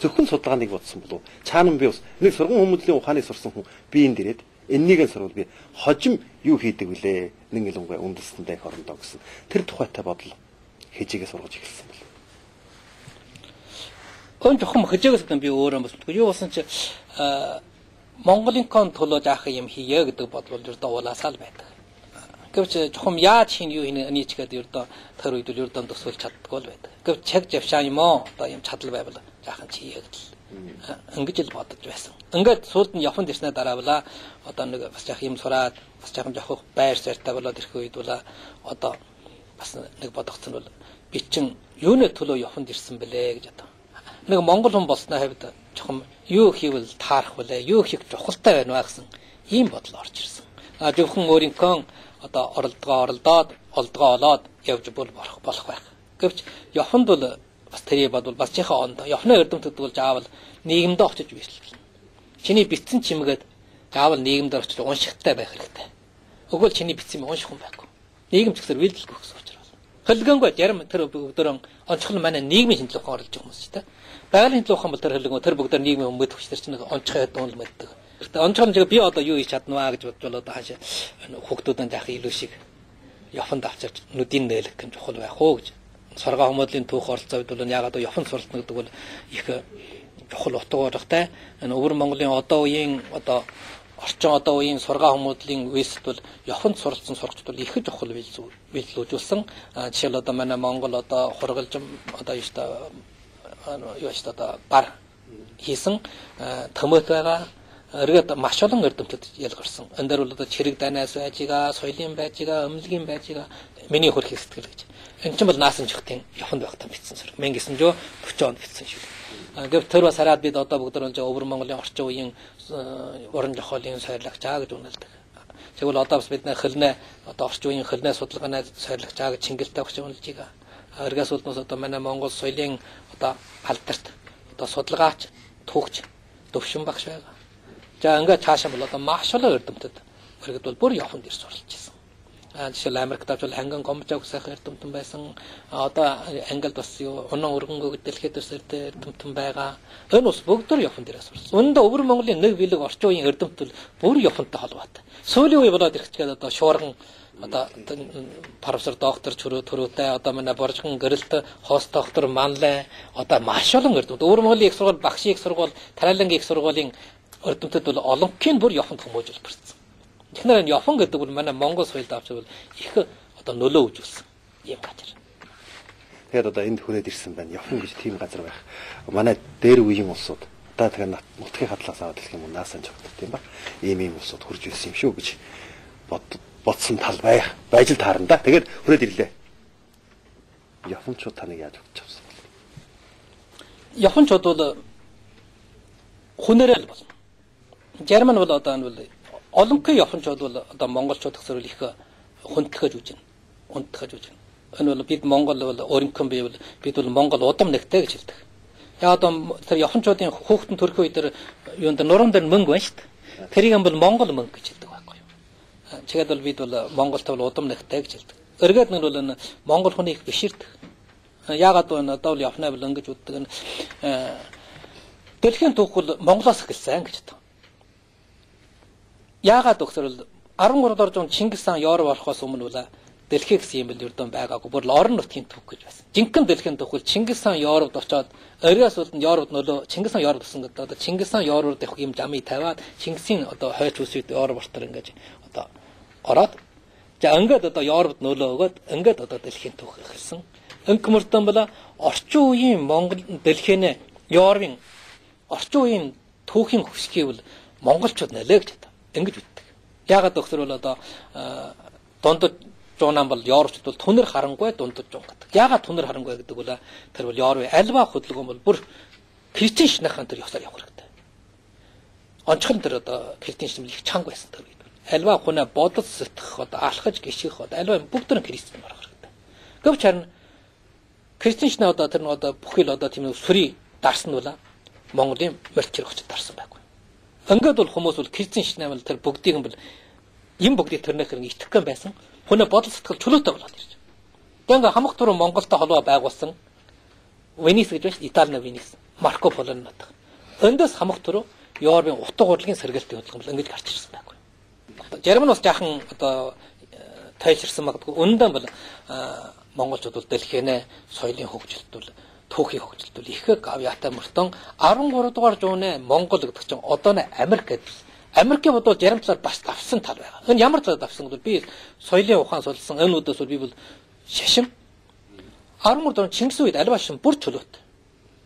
зөвхөн судалгааныг бодсон болов цаана би бас нэг сургууль хүмүүлийн ухааныг сурсан хүн би энд ирээд энэнийг сурвал би хожим юу хийдэг вүлээ нэг илүүгээ үндэстэндээ хорондоо гэсэн тэр тухайтай бодол хижээгээ сургаж эхэлсэн бол. Өн жоохон хижээгээс би өөрөө бас юу болсон чи Монголын кон төлөө заах юм хийе гэдэг бодвол ердөө улаасаа л байдаг. Гэвч жоохон яаж хийн юу хийнэ нийцгээд ердөө тэр үед л ердөө төсөөлж чаддгүй л байдаг. Гэвч чаг завшаа юм оо одоо юм чадал байвал жаахан чи хийе гэдэл. Ингэж л бодож байсан. Ингээд суулд нь явхан дэрснэ дараавла одоо нэг бас яах юм сураад бас жаахан жоох байр сартай болоод ирэх үед бол одоо бас нэг бодогцсон бол би чин юунэ төлөө явхан дэрсэн бэлээ гэж одоо. Нэг монгол хүн болсны хувьд жоохон юу хийвэл таарах вүлээ, юу хийх чухалтай байна гэсэн ийм бодол орж ирсэн. Зөвхөн өөрийнхөө одоо оролдоод олоод явж болох байх. Гэвч явханд бол бас тэрий бодвол бас чихээ онд явхны эрдэмтэд бол заавал нийгэмд очиж бичлээ. Чиний битсэн чимгээд заавал нийгэмд очиж уншихтай байх хэрэгтэй. Өгвөл чиний битсэн юм унших хүн байхгүй. Нийгэм ч гэсээр вилдэлгүй гэсэн учраас. Хөлгөнгөө ярим тэр бүгдөрөн онцгол манай нийгмийн шинжилгээ ухаан оролж байгаа хүмүүс ч тийм. Байгалийн шинжилгээ ухаан бол тэр хөлгөнгөө тэр бүгдээр нийгмийн хүмүүс мэдвч тэр чинь онцгой хэдэн л мэддэг. Онцгой нь би одоо юу хийж чаднаа гэж бодвол одоо хаашаа хүүхдүүдэн заах илүү шиг явханд авчирч нүдийн нээлэх юм чухал байх уу гэж. Сургаа хүмүүлийн түүх оролцоо үед бол ягаад явхан суралцна гэдэг бол их чухал утга барихтай. Өвөр Монголын одоо үеийн орчин одоо үеийн сургаа хүмүүлийн үеэсд бол явханд суралцсан сурагчид бол их чухал биелүүлжүүлсэн. Жишээл одоо манай Монгол одоо хургалжим одоо юу одоо бар хийсэн төмөт байгаа. Эргээд маш олон эрдэмтэд ялгарсан. Энэ дээр бол одоо чирэг данаас байж байгаа, соёлын байж байгаа, өмлөгийн байж байгаа. Миний хөрх сэтгэл гэж. Энэ чинь бол наасан чихтийн явханд байхтаа бичсэн сар. 1940 онд бичсэн шүү. Гэвч тэр бас хараад бид одоо бүгд л өвөр Монголын орчин үеийн уран зохиолын сойрлагчаа гэж үнэлдэг. Тэгвэл одоо бас бид хөлнөө одоо орчин үеийн хөлнөө судалгааны сойрлагчаа гэж чингэлтэй багш үнэлж байгаа. Эргээс улнаас одоо манай Монгол соёлын одоо алдарт одоо судалгаач, түүхч, төвшин багш байгаа. За ингээд цаашаа бол одоо маш олон эрдэмтэд өргөд бол бүр явханд ирж суралж ирсэн. Жишээл Америкт бол ханган гомжоо гэсэн эрдэмтэн байсан. Одоо Англид бас юу унан өргөнгөө дэлхийд төсөртэй эрдэмтэн байгаа. Энэ бас бүгд явханд ирж сурсан. Үүндээ өвөр Монголын нэг билег орчин үеийн эрдэмтэл бүр явхантай холбоотой. Сүүлийн үе болоод ирчихгээд одоо шуурган одоо профессор доктор төрөөтэй одоо манай боржгон гэрэлт хост доктор манлай одоо маш олон эрдэмтэд өвөр Монголын их сургууль, багшийн их сургууль, Тариалангийн их сургуулийн эрдэмтэд бол олонхын бүр явханд хүмүүжил барьсан. Тэгэхээр энэ явхан гэдэг бол манай Монгол соёлд авчвал их одоо нөлөө үзүүлсэн юм газар. Тэгэхээр одоо энд хүрээд ирсэн байна. Явхан гэж тийм газар байх. Манай дээр үеийн улсууд одоо тэгэхээр нутгийн хадлаас аваад хэлэх юм уу наасан жогдсон тийм ба. Ийм улсууд хурж ирсэн юм шүү гэж бодсон тал байж л таарна да. Тэгээд хүрээд ирлээ. Явханчууд таныг яаж бодож авсан бэ? Явханчууд бол хүнээрэл болно. Герман бол одоо энэ бол олонхын явханчууд бол одоо монголчууд гэсэр их хүндэтгэж үж байна. Хүндэтгэж үж байна. Энэ бол бид Монгол бол өөрийнхөө бие бол бид бол Монгол удам нэгтэй гэж хэлдэг. Яг одоо тэр явханчуудын хүүхдэн төрөх үед юунд нуруунд дээр мөнгө байна шүү дээ. Тэрийг бол Монгол мөнгө гэж хэлдэг байхгүй юу. Чигээд бол бид бол Монголтой бол удам нэгтэй гэж хэлдэг. Эргээд нь бол энэ Монгол хүний их биширдэг. Ягаад энэ одоо л явхнаа бол ингэж үддэг. Дэлхийн түүх бол Монголоос эхэлсэн гэж байна. Яагаад өгсөрөл 13 дор зуун Чингис хаан Европ орохоос өмнө бол дэлхий гэсэн юм бэл ердөө байгаагүй бүр орон нутгийн түүх гэж байсан. Жинхэнэ дэлхийн түүх бол Чингис хаан Европт очоод оройос улд нь Европт нөлөө Чингис хаан Европт гэсэн гэдэг одоо Чингис хаан Европт явах юм замыг тавиад Чингисийн одоо хойч үсэд Европ төр ингэж одоо ороод за ингээд одоо Европт нөлөө өгөөд ингээд одоо дэлхийн түүх эхэлсэн. Ингэмэртэн бол орчин үеийн Монгол дэлхийн Европын орчин үеийн түүхийн хөшгийг бол монголчууд нэлээ гэж байна. Ингэж ütдэг. Яагаад өгсөр бол одоо дундад жуунан бол Европчд бол түнэр харангүй дундад жуун гэдэг. Яагаад түнэр харангүй гэдэг бол тэр бол Европын альва хөдөлгөөн бол бүр христийн шинахан тэр ёсоор явах хэрэгтэй. Онцгой тэр одоо христийн шинэ их чанга байсан тэр үед. Альва хүнээ бодол сэтгэх одоо алхаж гიშих одоо альва бүгд нь христийн орох хэрэгтэй. Гэвч харин христийн шинэ одоо тэр одоо бүхэл одоо тийм сүрий дарсан бол Монголын мөрчир очиж дарсан байхгүй. Ингээд бол хүмүүс бол христийн шинээмэл тэр бүгдийг бол юм бүгдийг тэрнэх хэрэг итгэх гэн байсан. Хүнээ бодол сэтгэл чөлөөтэй болоод ирж. Ингээ хамаг туруу Монголтой холбоо байгуулсан Венис гэж байна шүү. Италина Венис. Марко Полоны нутаг. Эндээс хамах төрөө Европын утга хурлын сэргэлтийн хөдөлгөөн ингэж гарч ирсэн байхгүй. Зарим нь бас жаахан одоо тайлширсан магадгүй. Үнэндээ бол монголчууд бол дэлхийнэ соёлын хөгжилт бол түүхийн хөгжилт бол их авьяатай мөртөн 13 дугаар зууны Монгол гэдэг чинь одоо нэ Америк гэдэг. Америкийн бодвол зарим талаар бас давсан тал байгаа. Энэ ямар талаар давсан гэвэл би соёлын ухаан сулсан энэ үдээс бол би бол шашин 13 дугаар Чингис үед альва шин бүр чөлөөт.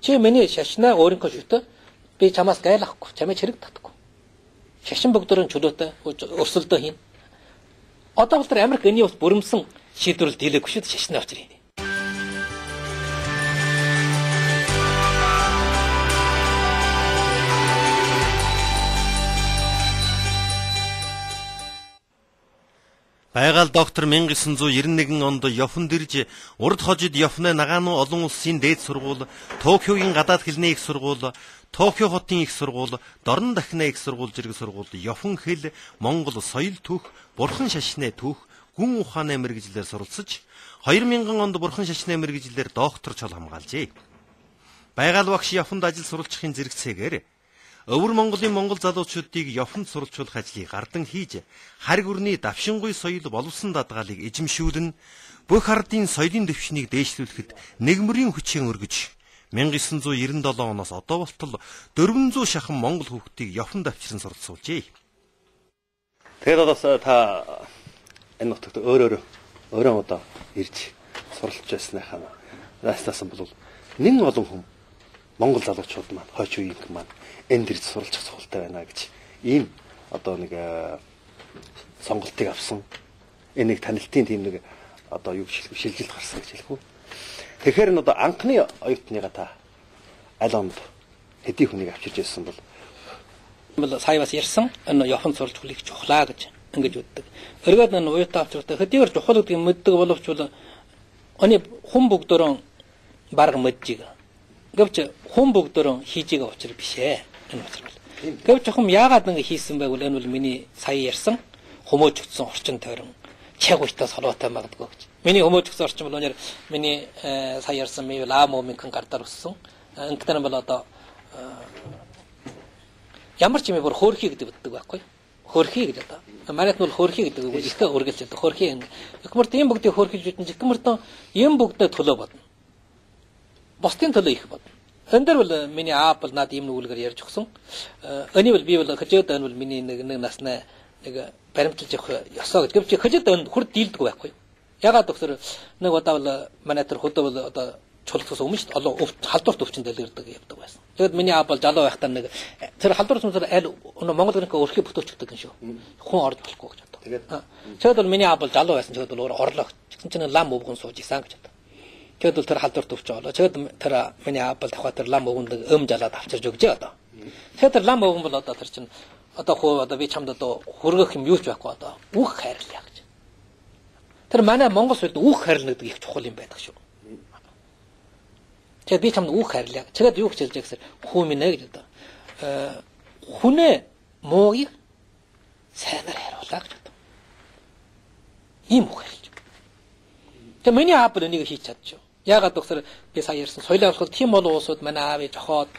Чи миний шашнаа өөрийнхөө шүтэ би чамаас гайлахгүй, чамайг хэрэг татахгүй. Шашин бүгдөрөн чөлөөтэй өрсөлдөө хийн. Одоо бол тэр Америк энэ бас бүрэмсэн шийдвэрлэл дийлээгүй шүү дээ шашны очрын. Байгаль доктор 1991 онд Японд ирж урд хожид Японы Нагану олон улсын дээд сургууль, Токиогийн гадаад хэлний их сургууль, Токио хотын их сургууль, Дорн дахны их сургууль зэрэг сургууль, Япон хэл, Монгол соёл түүх, бурхан шашны түүх, гүн ухааны мэргэжлээр суралцж 2000 онд бурхан шашны мэргэжлээр докторч хол хамгаалжээ. Байгаль багш Японд ажил суралцахын зэрэгцээгээр Өвөр Монголын монгол залуучуудыг Японд суралцуулах ажлыг гардан хийж, хариг өрний давшингүй соёл боловсон дадгаалыг эзэмшүүлэн, бүх ардын соёлын дэвшнийг дээшлүүлэхэд нэгмөрийн хүчээр өргөж, 1997 оноос одоо болтол 400 шахан монгол хүүхдийг Японд авчирсан суралцуулжээ. Тэгээд одоо та энэ нутагт өөрөө одоо ирж суралцж байсныхаа наастаас бол нэн олон хүн монгол залуучууд маань хойч үеийн маань энд ирж суралцах цогцолтой байна гэж ийм одоо нэг сонголтыг авсан. Энэ нэг танилтын тийм нэг одоо юу шилжилт гарсан гэж хэлэх үү. Тэгэхээр н одоо анхны оюутныгаа та аль онд хэдий хүнийг авчирч ирсэн бол сая бас ярьсан энэ Японд сурч хүлээх чухлаа гэж ингэж үздэг. Эргээд энэ уятаа авчиртай хэдийгээр чухал гэдгийг мэддэг боловч бол оны хүн бүгдөрөө бараг мэджиг. Гэвч хүн бүгдөрөө хийж байгаа учраас биш ээ. Энэ учраас. Гэвч чухам яагаад ингэ хийсэн байг бол энэ бол миний сая ярьсан хүмүүжигдсэн орчин тойрон чаг уйтаа солоотой магадгүй гэж. Миний хүмүүжигдсэн орчин бол өнөр миний сая ярьсан ми ламо минхэн гардаар өссөн. Ингэтэн бол одоо ямар ч юм бүр хөөрхий гэдэг боддог байхгүй. Хөөрхий гэж одоо. Манайд нь бол хөөрхий гэдэг үг их өргөлж байдаг. Хөөрхий ингэ. Ихмэрт ийм бүгдийг хөөрхийж үтэн ихмэрт ийм бүгдээ төлөө бодно. Босдын төлөө их бодно. Энэ дээр бол миний аав бол над ийм нүгэлгээр ярьж өгсөн. Энийг бол би бол хажууд энэ бол миний нэг насны нэг баримталж явах ёсоо гэдэг. Гэвч хажууд энэ хүрд дийлдэг байхгүй. Ягаад гэхээр нэг удаа бол манай тэр хөдөө бол одоо чулгаас өмнө шүү дээ. Олон халдварт өвчин дэлгэрдэг явдаг байсан. Тэгэд миний аав бол залуу байхдаа нэг тэр халдвар сүнсээр аль Монгол гэрнээ өрхий бүтөөчдөг юм шүү. Хүн орж болохгүй гэж боддог. Тэгээд бол миний аав бол залуу байсан. Тэгээд бол орлоо. Тэгсэн чинь лам өвгөн сууж исэн гэж боддог. Тэгэд бол тэр халдварт өвч болоо. Тэгэд тэр миний аав бол давхар тэр лам өвгөнд өм жалаад авчирж өгчээ одоо. Тэгэхээр тэр лам өвгөн бол одоо тэр чинь одоо хөө одоо би чамд одоо хөргөх юм юу ч байхгүй одоо үх хайрлаа гэж. Тэр манай Монгол соёлд үх хайрлна гэдэг их чухал юм байдаг шүү. Тэгээд би чамд үх хайрлаа. Тэгээд юу гэж хэлж байгаа гэхээр хүү минь ээ гэж одоо. Хүнээ муугийг сайнаар хариулаа гэж одоо. Ийм үх хайрлж. Тэгээд миний аав бол энийг хийж чадчих. Яагаад гэхээр би сая ярьсан соёлын аврал тийм олон улсууд манай аавыг жохоод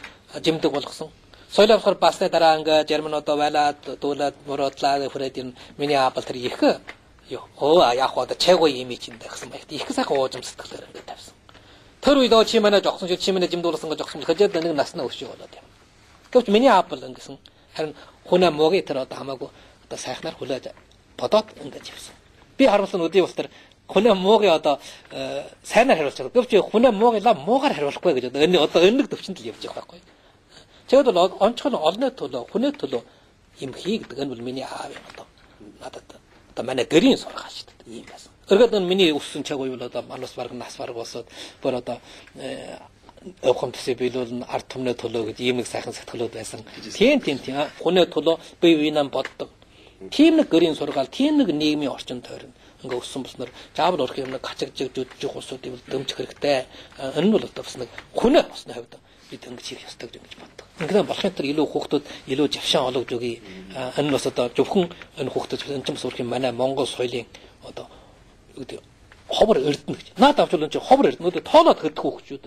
жимдэг болгосон. Соёлын аврал басны дараа ингээ Герман одоо байлаад дуулаад муруудлаа гэхэд энэ миний аав бол тэр их яах вэ чайгуу юм чинь гэсэн байх. Их сайхан уужим сэтгэлээр ингээ тавьсан. Тэр үед чи манай жогсон чи манай жимдүүлсэн гэж жогсон хажууд нэг наснаа өшөө болоод юм. Гэвч миний аав бол ингэсэн харин хүнээ муугийн тэр одоо хамаагүй одоо сайхнаар хүлээж бодоод ингээ явсан. Би харамссан өдий бас тэр хүнээ муугийн одоо сайнаар хариулж байгаа. Гэвч хүнээ муугийлаа муугаар хариулахгүй гэж одоо энэ одоо энэ нэг төвчөнд л явж байгаа байхгүй. Тэгэд бол онцгой олны төлөө хүнээ төлөө юм хий гэдэг энэ бол миний аав юм одоо надад одоо манай гэрийн сургаал шүү дээ ийм байсан. Өргөд энэ миний өссөн чаг уу одоо манус бараг нас бараг болсод бүр одоо өвхөн төсөө биелүүлэн ард түмнээ төлөө гэж ийм нэг сайхан сэтгэлүүд байсан. Тийм хүнээ төлөө бие биенээ боддог. Тийм нэг гэрийн сургаал, тийм нэг нийгмийн орчин тойрон ингээ өссөн болсноор заавал урах юм нэг гачигжиж жүжиг усуудыг дэмжих хэрэгтэй. Энэ нь бол одоо бас нэг хүнээ босны хувьд бид ингэж хийх ёстой гэж боддог. Ингээд болохын төр илүү хүүхдүүд илүү завшаан олгож өгье. Энэ бас одоо зөвхөн энэ хүүхдүүд энэ ч бас урах юм манай Монгол соёлын одоо ховор эрдэнэ гэж. Наад авч бол энэ ховор эрдэнэ. Тоолоод хөдөх хүүхдүүд.